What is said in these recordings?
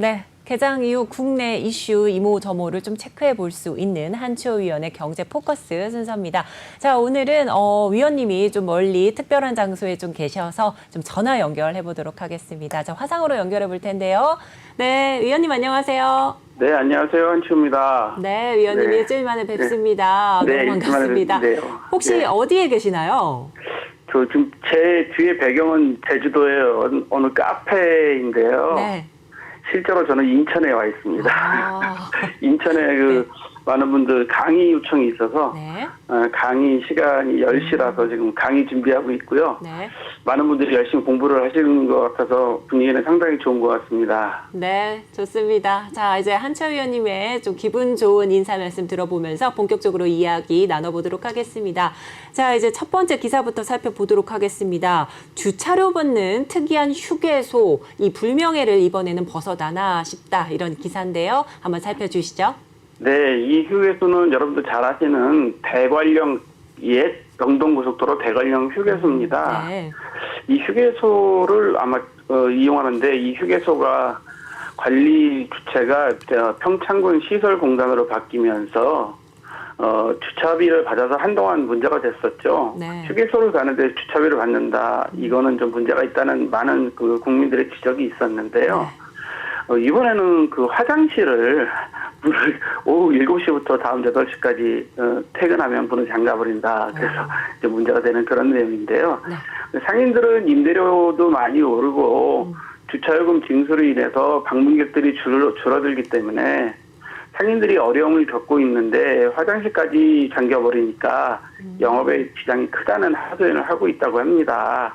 네, 개장 이후 국내 이슈 이모저모를 좀 체크해 볼 수 있는 한치호위원의 경제 포커스 순서입니다. 자, 오늘은 위원님이 좀 멀리 특별한 장소에 좀 계셔서 좀 전화 연결해 보도록 하겠습니다. 자, 화상으로 연결해 볼 텐데요. 네, 위원님 안녕하세요. 네, 안녕하세요. 한치호입니다. 네, 위원님 네. 일주일 만에 뵙습니다. 네, 너무 반갑습니다. 뵙는데요. 혹시 네. 어디에 계시나요? 지금 제 뒤에 배경은 제주도의 어느 카페인데요. 네. 실제로 저는 인천에 와 있습니다. 아. 인천에 네. 많은 분들 강의 요청이 있어서 네. 강의 시간이 10시라서 지금 강의 준비하고 있고요. 네. 많은 분들이 열심히 공부를 하시는 것 같아서 분위기는 상당히 좋은 것 같습니다. 네, 좋습니다. 자, 이제 한치호 위원님의 좀 기분 좋은 인사 말씀 들어보면서 본격적으로 이야기 나눠보도록 하겠습니다. 자, 이제 첫 번째 기사부터 살펴보도록 하겠습니다. 주차료 받는 특이한 휴게소, 이 불명예를 이번에는 벗어나나 싶다, 이런 기사인데요. 한번 살펴주시죠. 네, 이 휴게소는 여러분들 잘 아시는 대관령 옛 영동고속도로 대관령 휴게소입니다. 네. 이 휴게소를 아마 이용하는데 이 휴게소가 관리 주체가 평창군 시설공단으로 바뀌면서 주차비를 받아서 한동안 문제가 됐었죠. 네. 휴게소를 가는데 주차비를 받는다. 이거는 좀 문제가 있다는 많은 국민들의 지적이 있었는데요. 이번에는 그 화장실을 문을 오후 7시부터 다음 8시까지 퇴근하면 문을 잠가버린다. 그래서 이제 문제가 되는 그런 내용인데요. 네. 상인들은 임대료도 많이 오르고 주차요금 징수로 인해서 방문객들이 줄어들기 때문에 상인들이 어려움을 겪고 있는데 화장실까지 잠겨버리니까 영업에 지장이 크다는 하소연을 하고 있다고 합니다.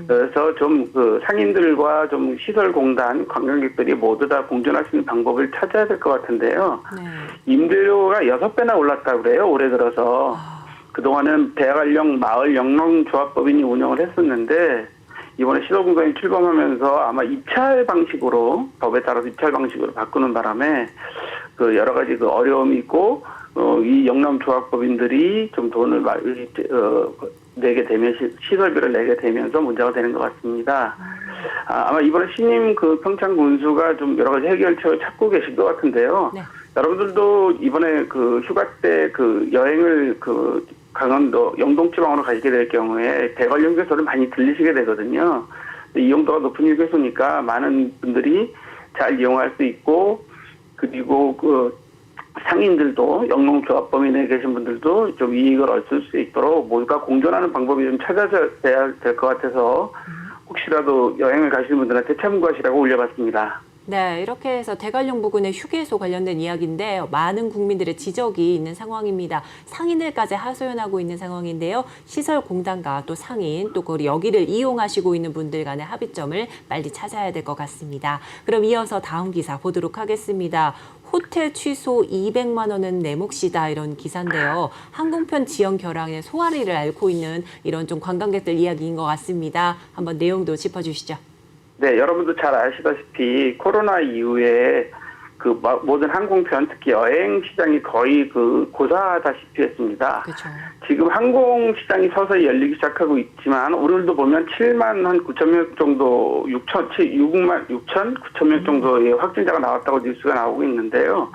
그래서 좀 상인들과 좀 시설공단, 관광객들이 모두 다 공존할 수 있는 방법을 찾아야 될 것 같은데요. 네. 임대료가 6배나 올랐다고 그래요, 올해 들어서. 그동안은 대관령 마을 영농조합법인이 운영을 했었는데 이번에 시설공단이 출범하면서 아마 입찰 방식으로, 법에 따라서 입찰 방식으로 바꾸는 바람에 여러 가지 어려움이 있고, 이 영농조합법인들이 좀 돈을 내게 되면, 시설비를 내게 되면서 문제가 되는 것 같습니다. 아마 이번에 신임 평창 군수가 좀 여러 가지 해결책을 찾고 계신 것 같은데요. 네. 여러분들도 이번에 휴가 때 여행을 강원도 영동지방으로 가시게 될 경우에 대관령 휴게소를 많이 들리시게 되거든요. 이용도가 높은 휴게소니까 많은 분들이 잘 이용할 수 있고, 그리고 상인들도 영농조합법인에 계신 분들도 좀 이익을 얻을 수 있도록 모두가 공존하는 방법이 좀 찾아져야 될 것 같아서 혹시라도 여행을 가시는 분들한테 참고하시라고 올려봤습니다. 네, 이렇게 해서 대관령 부근의 휴게소 관련된 이야기인데 많은 국민들의 지적이 있는 상황입니다. 상인들까지 하소연하고 있는 상황인데요. 시설공단과 또 상인, 또 여기를 이용하시고 있는 분들 간의 합의점을 빨리 찾아야 될 것 같습니다. 그럼 이어서 다음 기사 보도록 하겠습니다. 호텔 취소 200만 원은 내 몫이다, 이런 기사인데요. 항공편 지연 결항의 소화리를 앓고 있는 이런 좀 관광객들 이야기인 것 같습니다. 한번 내용도 짚어주시죠. 네, 여러분도 잘 아시다시피 코로나 이후에 모든 항공편, 특히 여행 시장이 거의 고사하다시피 했습니다. 그렇죠. 지금 항공 시장이 서서히 열리기 시작하고 있지만 오늘도 보면 7만 한 9천 명 정도, 6만 6천 9천 명 정도의 확진자가 나왔다고 뉴스가 나오고 있는데요.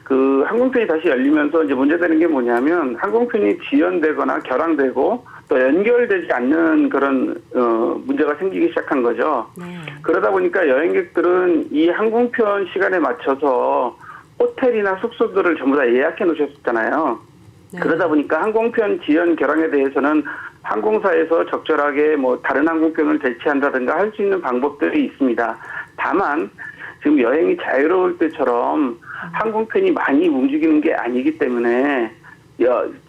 항공편이 다시 열리면서 이제 문제되는 게 뭐냐면 항공편이 지연되거나 결항되고 또 연결되지 않는 그런 문제가 생기기 시작한 거죠. 네. 그러다 보니까 여행객들은 이 항공편 시간에 맞춰서 호텔이나 숙소들을 전부 다 예약해 놓으셨잖아요. 네. 그러다 보니까 항공편 지연 결항에 대해서는 항공사에서 적절하게 다른 항공편을 대체한다든가 할 수 있는 방법들이 있습니다. 다만 지금 여행이 자유로울 때처럼 항공편이 많이 움직이는 게 아니기 때문에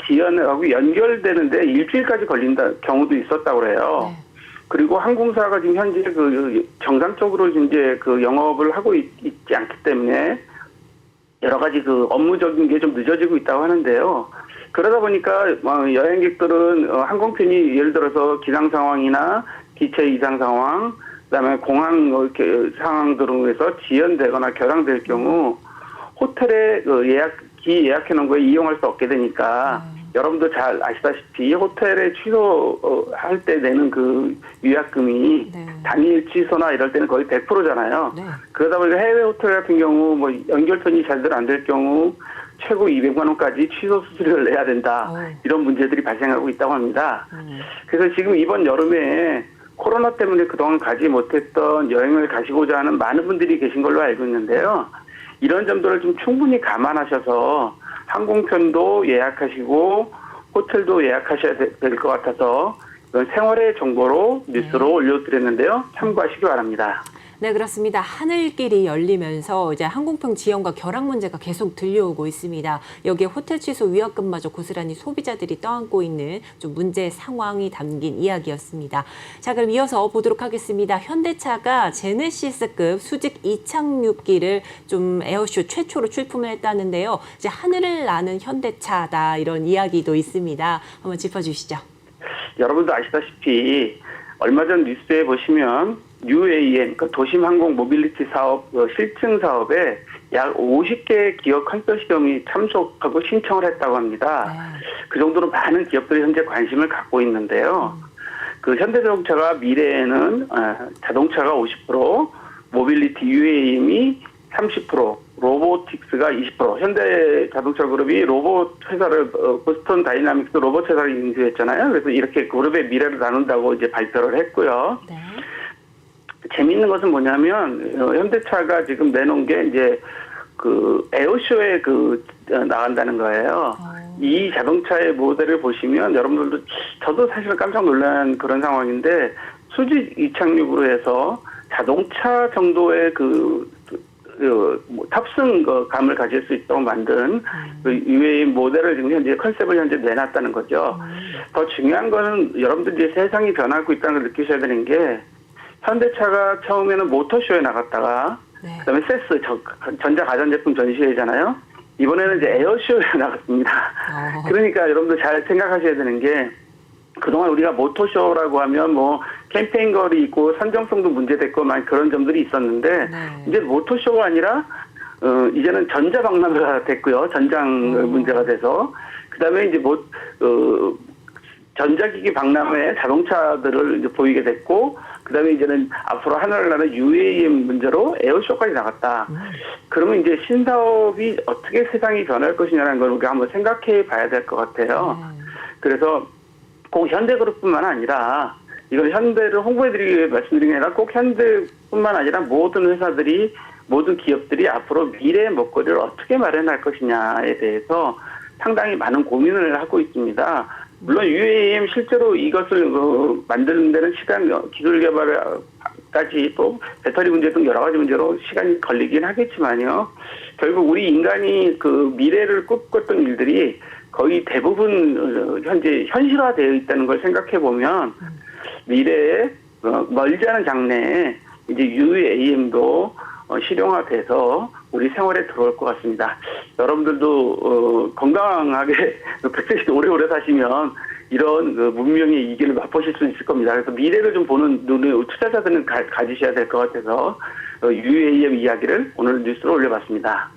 지연하고 연결되는데 일주일까지 걸린다 경우도 있었다고 그래요. 네. 그리고 항공사가 지금 현재 정상적으로 이제 영업을 하고 있지 않기 때문에 여러 가지 업무적인 게 좀 늦어지고 있다고 하는데요. 그러다 보니까 여행객들은 항공편이 예를 들어서 기상 상황이나 기체 이상 상황, 그다음에 공항 상황 등으로 해서 지연되거나 결항될 경우 호텔에 예약해 놓은 거에 이용할 수 없게 되니까 여러분도 잘 아시다시피 호텔에 취소할 때 내는 그 위약금이 네. 당일 취소나 이럴 때는 거의 100%잖아요. 네. 그러다 보니까 해외 호텔 같은 경우 뭐 연결선이 잘들 안 될 경우 최고 200만 원까지 취소 수수료를 내야 된다. 이런 문제들이 발생하고 있다고 합니다. 그래서 지금 이번 여름에 코로나 때문에 그동안 가지 못했던 여행을 가시고자 하는 많은 분들이 계신 걸로 알고 있는데요. 이런 점들을 좀 충분히 감안하셔서 항공편도 예약하시고 호텔도 예약하셔야 될 것 같아서 이건 생활의 정보로 뉴스로 올려드렸는데요. 참고하시기 바랍니다. 네, 그렇습니다. 하늘길이 열리면서 이제 항공편 지연과 결항 문제가 계속 들려오고 있습니다. 여기에 호텔 취소 위약금마저 고스란히 소비자들이 떠안고 있는 좀 문제 상황이 담긴 이야기였습니다. 자, 그럼 이어서 보도록 하겠습니다. 현대차가 제네시스급 수직 이착륙기를 좀 에어쇼 최초로 출품을 했다는데요. 이제 하늘을 나는 현대차다 이런 이야기도 있습니다. 한번 짚어주시죠. 여러분도 아시다시피 얼마 전 뉴스에 보시면 UAM, 그러니까 도심항공 모빌리티 사업 실증 사업에 약 50개 기업 컨소시엄이 참석하고 신청을 했다고 합니다. 그 정도로 많은 기업들이 현재 관심을 갖고 있는데요. 그 현대자동차가 미래에는 자동차가 50%, 모빌리티 UAM이 30%, 로보틱스가 20%. 현대자동차 그룹이 로봇 회사를 보스턴 다이나믹스 로봇 회사를 인수했잖아요. 그래서 이렇게 그룹의 미래를 나눈다고 이제 발표를 했고요. 네. 재미있는 것은 뭐냐면 현대차가 지금 내놓은 게 이제 그 에어쇼에 나간다는 거예요. 이 자동차의 모델을 보시면 여러분들도 저도 사실 깜짝 놀란 그런 상황인데 수직 이착륙으로 해서 자동차 정도의 탑승 감을 가질 수 있도록 만든 UAM 모델을 지금 현재 컨셉을 현재 내놨다는 거죠. 더 중요한 거는 여러분들이 세상이 변하고 있다는 걸 느끼셔야 되는 게 현대차가 처음에는 모터쇼에 나갔다가 네. 그다음에 세스 전자가전제품 전시회잖아요. 이번에는 이제 에어쇼에 나갔습니다. 그러니까 여러분들 잘 생각하셔야 되는 게 그동안 우리가 모터쇼라고 하면 뭐 캠페인 거리 있고 선정성도 문제됐고 막 그런 점들이 있었는데 이제 모터쇼가 아니라 이제는 전자박람회가 됐고요. 전장 문제가 돼서 그다음에 이제 전자기기 박람회 자동차들을 이제 보이게 됐고 그다음에 이제는 앞으로 하늘을 나는 UAM 문제로 에어쇼까지 나갔다. 그러면 이제 신사업이 어떻게 세상이 변할 것이냐는 걸 우리가 한번 생각해 봐야 될 것 같아요. 그래서 꼭 현대그룹뿐만 아니라 이걸 현대를 홍보해드리기 위해 말씀드린 게 아니라 꼭 현대뿐만 아니라 모든 회사들이 모든 기업들이 앞으로 미래의 먹거리를 어떻게 마련할 것이냐에 대해서 상당히 많은 고민을 하고 있습니다. 물론 UAM 실제로 이것을 만드는 데는 시간, 기술 개발까지 또 배터리 문제 등 여러 가지 문제로 시간이 걸리긴 하겠지만요. 결국 우리 인간이 그 미래를 꿈꿨던 일들이 거의 대부분 현재 현실화되어 있다는 걸 생각해 보면 미래에 멀지 않은 장래에 이제 UAM도 실용화돼서 우리 생활에 들어올 것 같습니다. 여러분들도 건강하게 100세씩 오래오래 사시면 이런 문명의 이기를 맛보실 수 있을 겁니다. 그래서 미래를 좀 보는 눈을 투자자들은 가지셔야 될 것 같아서 UAM 이야기를 오늘 뉴스로 올려봤습니다.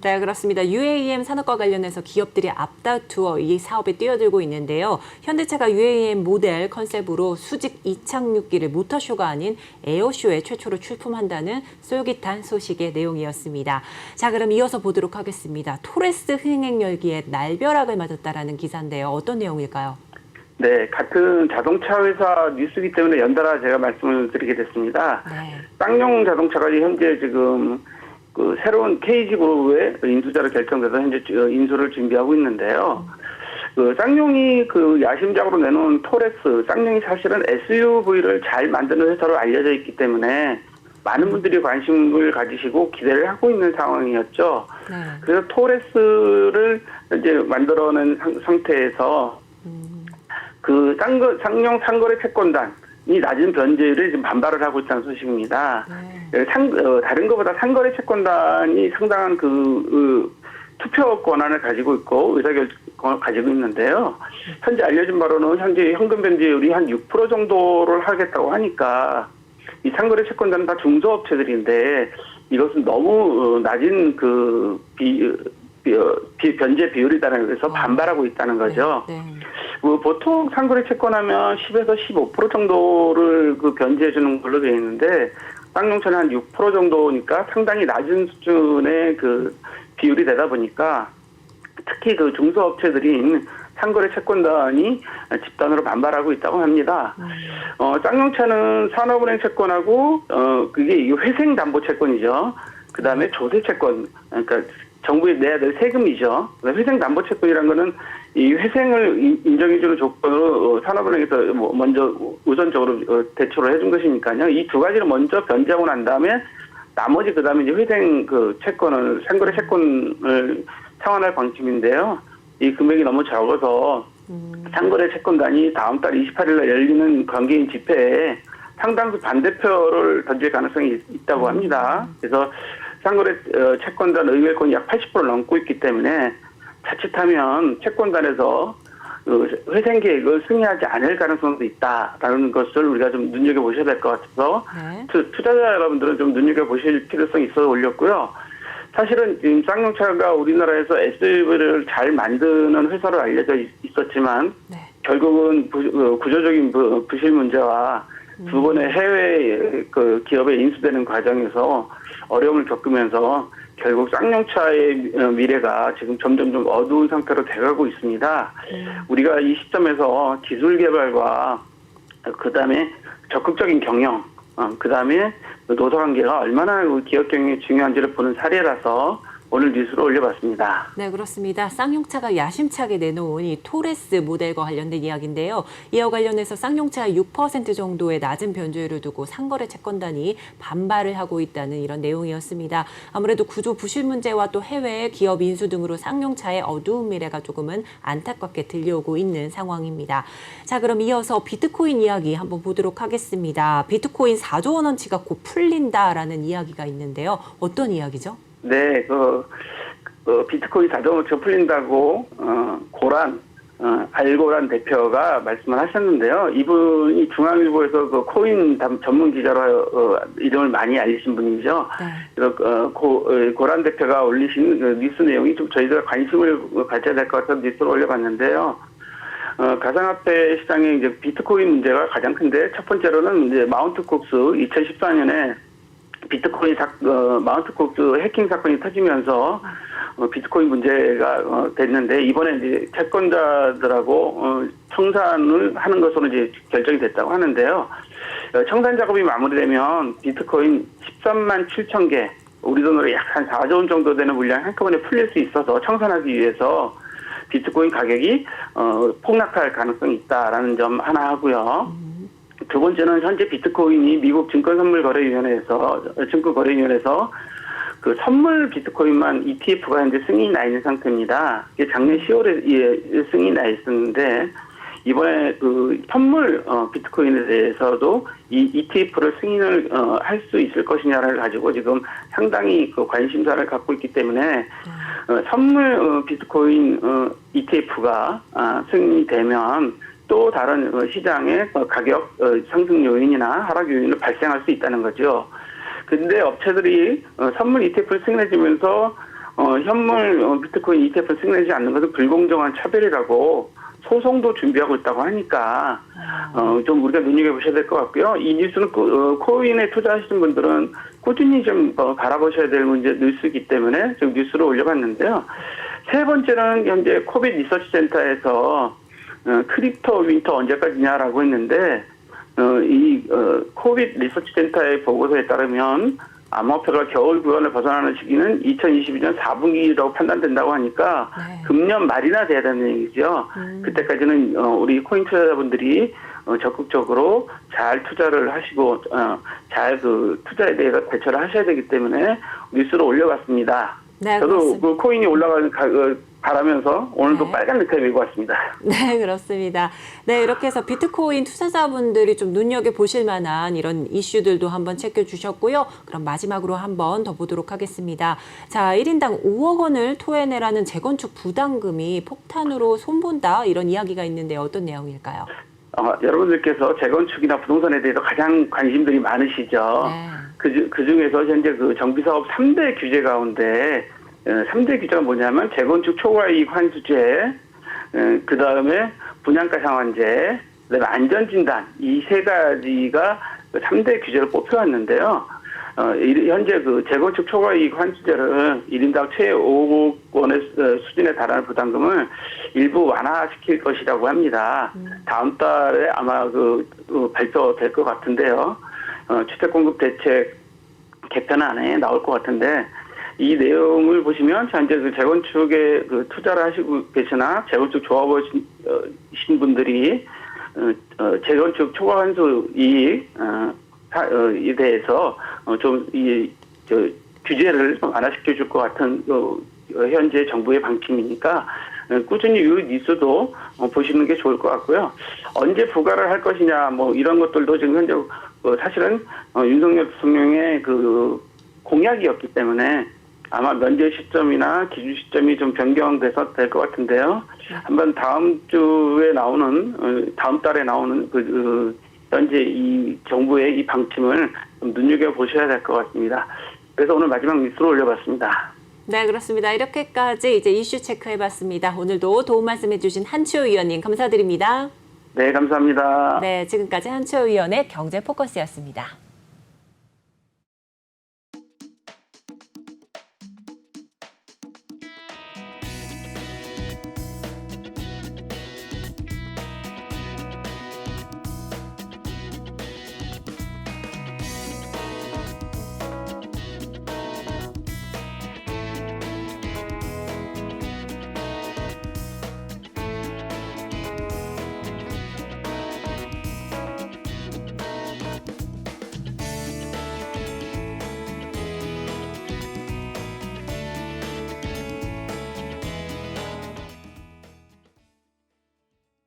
네, 그렇습니다. UAM 산업과 관련해서 기업들이 앞다투어 이 사업에 뛰어들고 있는데요. 현대차가 UAM 모델 컨셉으로 수직 이착륙기를 모터쇼가 아닌 에어쇼에 최초로 출품한다는 쏠깃한 소식의 내용이었습니다. 자, 그럼 이어서 보도록 하겠습니다. 토레스 흥행 열기에 날벼락을 맞았다라는 기사인데요. 어떤 내용일까요? 네, 같은 자동차 회사 뉴스이기 때문에 연달아 제가 말씀을 드리게 됐습니다. 네. 쌍용 자동차가 현재 지금 새로운 KG그룹의 인수자로 결정돼서 현재 인수를 준비하고 있는데요. 쌍용이 야심작으로 내놓은 토레스, 쌍용이 사실은 SUV를 잘 만드는 회사로 알려져 있기 때문에 많은 분들이 관심을 가지시고 기대를 하고 있는 상황이었죠. 네. 그래서 토레스를 이제 만들어낸 상태에서 쌍용 상거래 채권단이 낮은 변제율에 지금 반발을 하고 있다는 소식입니다. 네. 다른 것보다 상거래 채권단이 상당한 투표 권한을 가지고 있고 의사결정을 가지고 있는데요. 현재 알려진 바로는 현재 현금 변제율이 한 6% 정도를 하겠다고 하니까 이 상거래 채권단은 다 중소업체들인데 이것은 너무 낮은 변제 비율이다라는 것에서 반발하고 있다는 거죠. 네. 보통 상거래 채권하면 10에서 15% 정도를 변제해 주는 걸로 되어 있는데 쌍용차는 한 6% 정도니까 상당히 낮은 수준의 비율이 되다 보니까 특히 중소업체들인 상거래 채권단이 집단으로 반발하고 있다고 합니다. 쌍용차는 산업은행 채권하고 그게 회생담보채권이죠. 그 다음에 조세채권, 그러니까 정부에 내야 될 세금이죠. 회생담보채권이라는 거는 이 회생을 인정해주는 조건으로 산업은행에서 먼저 우선적으로 대출을 해준 것이니까요. 이 두 가지를 먼저 변제하고 난 다음에 나머지 그 다음에 이제 회생 채권을 상거래 채권을 상환할 방침인데요. 이 금액이 너무 적어서 상거래 채권단이 다음 달 28일 날 열리는 관계인 집회에 상당수 반대표를 던질 가능성이 있다고 합니다. 그래서 상거래 채권단 의결권이 약 80% 넘고 있기 때문에 자칫하면 채권단에서 회생 계획을 승인하지 않을 가능성도 있다라는 것을 우리가 좀 눈여겨보셔야 될 것 같아서 투자자 여러분들은 좀 눈여겨보실 필요성이 있어서 올렸고요. 사실은 지금 쌍용차가 우리나라에서 SUV를 잘 만드는 회사로 알려져 있었지만 결국은 구조적인 부실 문제와 두 번의 해외 기업에 인수되는 과정에서 어려움을 겪으면서 결국 쌍용차의 미래가 지금 점점 좀 어두운 상태로 돼가고 있습니다. 우리가 이 시점에서 기술 개발과 그다음에 적극적인 경영, 그다음에 노사관계가 얼마나 기업 경영이 중요한지를 보는 사례라서 오늘 뉴스로 올려봤습니다. 네, 그렇습니다. 쌍용차가 야심차게 내놓은 이 토레스 모델과 관련된 이야기인데요. 이와 관련해서 쌍용차가 6% 정도의 낮은 변조율을 두고 상거래 채권단이 반발을 하고 있다는 이런 내용이었습니다. 아무래도 구조 부실 문제와 또 해외 기업 인수 등으로 쌍용차의 어두운 미래가 조금은 안타깝게 들려오고 있는 상황입니다. 자, 그럼 이어서 비트코인 이야기 한번 보도록 하겠습니다. 비트코인 4조 원어치가 곧 풀린다라는 이야기가 있는데요. 어떤 이야기죠? 네, 비트코인 4조 원어치가 풀린다고 알고란 대표가 말씀을 하셨는데요. 이분이 중앙일보에서 코인 전문 기자로 이름을 많이 알리신 분이죠. 그래서 고란 대표가 올리신 뉴스 내용이 좀 저희가 관심을 가져야 될 것 같아서 뉴스를 올려봤는데요. 가상화폐 시장의 이제 비트코인 문제가 가장 큰데 첫 번째로는 이제 마운트 콕스 2014년에 비트코인 마운트 콕스 해킹 사건이 터지면서 비트코인 문제가 됐는데 이번에 이제 채권자들하고 청산을 하는 것으로 이제 결정이 됐다고 하는데요. 청산 작업이 마무리되면 비트코인 13만 7천 개, 우리 돈으로 약 한 4조 원 정도 되는 물량이 한꺼번에 풀릴 수 있어서 청산하기 위해서 비트코인 가격이 폭락할 가능성이 있다라는 점 하나 하고요. 두 번째는 현재 비트코인이 미국 증권거래위원회에서 선물 비트코인만 ETF가 현재 승인이 나 있는 상태입니다. 이게 작년 10월에 승인이 나 있었는데 이번에 선물 비트코인에 대해서도 이 ETF를 승인을 할 수 있을 것이냐를 가지고 지금 상당히 관심사를 갖고 있기 때문에 선물 비트코인 ETF가 승인이 되면 또 다른 시장의 가격 상승 요인이나 하락 요인을 발생할 수 있다는 거죠. 그런데 업체들이 선물 ETF를 승인해주면서 현물 비트코인 ETF를 승인하지 않는 것은 불공정한 차별이라고 소송도 준비하고 있다고 하니까 좀 우리가 눈여겨보셔야 될 것 같고요. 이 뉴스는 코인에 투자하시는 분들은 꾸준히 좀 바라보셔야 될 뉴스이기 때문에 지금 뉴스로 올려봤는데요. 세 번째는 현재 코빗 리서치 센터에서 크립토 윈터 언제까지냐라고 했는데 이 코빗 리서치 센터의 보고서에 따르면 암호화폐가 겨울 구간을 벗어나는 시기는 2022년 4분기라고 판단된다고 하니까 금년 말이나 돼야 되는 얘기죠. 그때까지는 우리 코인 투자자분들이 적극적으로 잘 투자를 하시고 잘 투자에 대해서 대처를 하셔야 되기 때문에 뉴스로 올려봤습니다. 네, 저도 코인이 올라가는 바라면서 오늘도 빨간 넥타이 메고 왔습니다. 네, 그렇습니다. 네, 이렇게 해서 비트코인 투자자분들이 좀 눈여겨보실 만한 이런 이슈들도 한번 챙겨주셨고요. 그럼 마지막으로 한번 더 보도록 하겠습니다. 자, 1인당 5억 원을 토해내라는 재건축 부담금이 폭탄으로 손본다, 이런 이야기가 있는데 어떤 내용일까요? 여러분들께서 재건축이나 부동산에 대해서 가장 관심들이 많으시죠. 그 중에서 현재 정비사업 3대 규제 가운데 3대 규제가 뭐냐면 재건축 초과이익 환수제, 그 다음에 분양가 상한제, 그다음에 안전진단 이 세 가지가 3대 규제를 뽑혀왔는데요. 현재 그 재건축 초과이익 환수제를 1인당 최 5억 원의 수준에 달하는 부담금을 일부 완화시킬 것이라고 합니다. 다음 달에 아마 발표될 것 같은데요. 주택공급 대책 개편안에 나올 것 같은데 이 내용을 보시면 현재 그 재건축에 투자를 하시고 계시나 재건축 조합원이신 분들이 재건축 초과 환수 이익 에 대해서 좀 규제를 좀 완화시켜 줄 것 같은 현재 정부의 방침이니까 꾸준히 이 뉴스도 보시는 게 좋을 것 같고요. 언제 부과를 할 것이냐 뭐 이런 것들도 지금 현재 사실은 윤석열 대통령의 공약이었기 때문에 아마 면제 시점이나 기준 시점이 좀 변경돼서 될 것 같은데요. 한번 다음 달에 나오는 현재 이 정부의 이 방침을 좀 눈여겨보셔야 될 것 같습니다. 그래서 오늘 마지막 뉴스로 올려봤습니다. 네, 그렇습니다. 이렇게까지 이제 이슈 체크해봤습니다. 오늘도 도움 말씀해주신 한치호 의원님 감사드립니다. 네, 감사합니다. 네, 지금까지 한치호 의원의 경제포커스였습니다.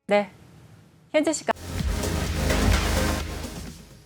네, 현재 시각